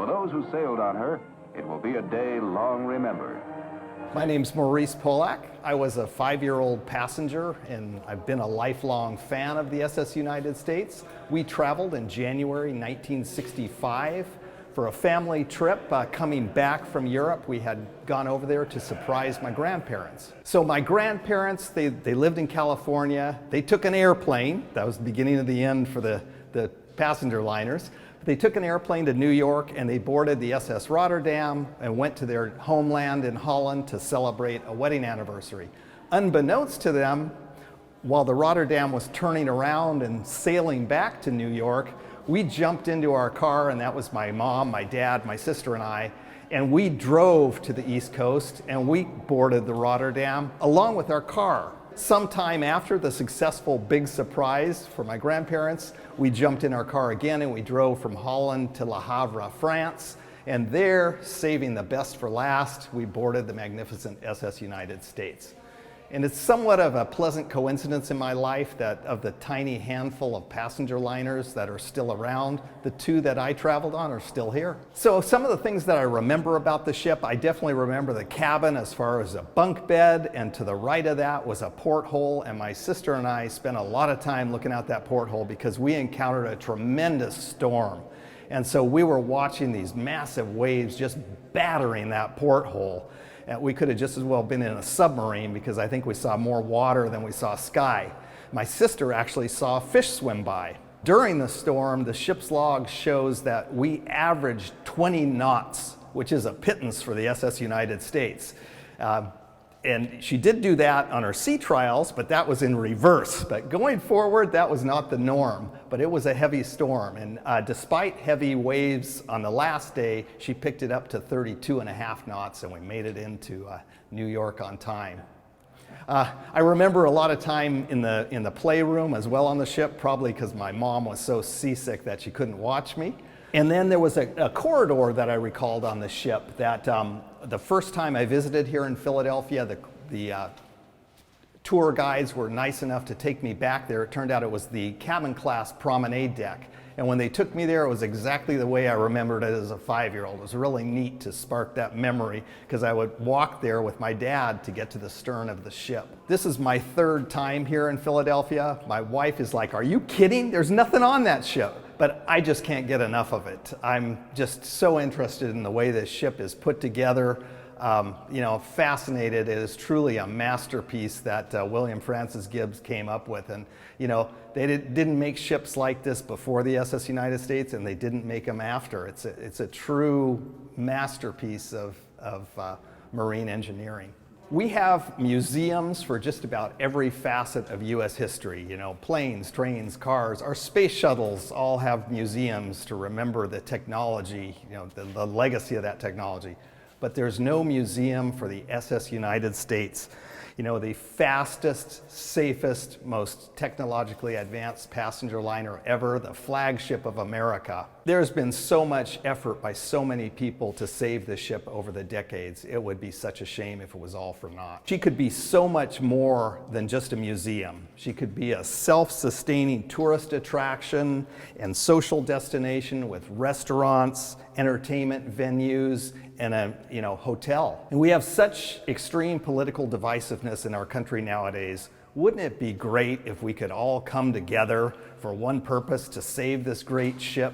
For those who sailed on her, it will be a day long remembered. My name's Maurice Polak. I was a 5-year-old passenger, and I've been a lifelong fan of the SS United States. We traveled in January 1965 for a family trip coming back from Europe. We had gone over there to surprise my grandparents. So my grandparents, they lived in California. They took an airplane. That was the beginning of the end for the passenger liners. They took an airplane to New York and they boarded the SS Rotterdam and went to their homeland in Holland to celebrate a wedding anniversary. Unbeknownst to them, while the Rotterdam was turning around and sailing back to New York, we jumped into our car, and that was my mom, my dad, my sister, and I, and we drove to the East Coast and we boarded the Rotterdam along with our car. Sometime after the successful big surprise for my grandparents, we jumped in our car again and we drove from Holland to Le Havre, France. And there, saving the best for last, we boarded the magnificent SS United States. And it's somewhat of a pleasant coincidence in my life that of the tiny handful of passenger liners that are still around, the 2 that I traveled on are still here. So some of the things that I remember about the ship, I definitely remember the cabin as far as a bunk bed, and to the right of that was a porthole, and my sister and I spent a lot of time looking out that porthole because we encountered a tremendous storm. And so we were watching these massive waves just battering that porthole. And we could have just as well been in a submarine because I think we saw more water than we saw sky. My sister actually saw a fish swim by. During the storm, the ship's log shows that we averaged 20 knots, which is a pittance for the SS United States. And she did do that on her sea trials, but that was in reverse. But going forward, that was not the norm, but it was a heavy storm. And despite heavy waves on the last day, she picked it up to 32.5 knots, and we made it into New York on time. I remember a lot of time in the playroom as well on the ship, probably because my mom was so seasick that she couldn't watch me. And then there was a corridor that I recalled on the ship that the first time I visited here in Philadelphia, the tour guides were nice enough to take me back there. It turned out it was the cabin class promenade deck. And when they took me there, it was exactly the way I remembered it as a 5-year-old. It was really neat to spark that memory because I would walk there with my dad to get to the stern of the ship. This is my 3rd time here in Philadelphia. My wife is like, "Are you kidding? There's nothing on that ship." But I just can't get enough of it. I'm just so interested in the way this ship is put together. Fascinated. It is truly a masterpiece that William Francis Gibbs came up with. And, they didn't make ships like this before the SS United States, and they didn't make them after. It's a true masterpiece of marine engineering. We have museums for just about every facet of U.S. history. Planes, trains, cars. Our space shuttles all have museums to remember the technology, the legacy of that technology. But there's no museum for the SS United States. The fastest, safest, most technologically advanced passenger liner ever, the Flagship of America. There's been so much effort by so many people to save this ship over the decades. It would be such a shame if it was all for naught. She could be so much more than just a museum. She could be a self-sustaining tourist attraction and social destination with restaurants, entertainment venues, and a hotel. And we have such extreme political divisiveness in our country nowadays. Wouldn't it be great if we could all come together for one purpose, to save this great ship?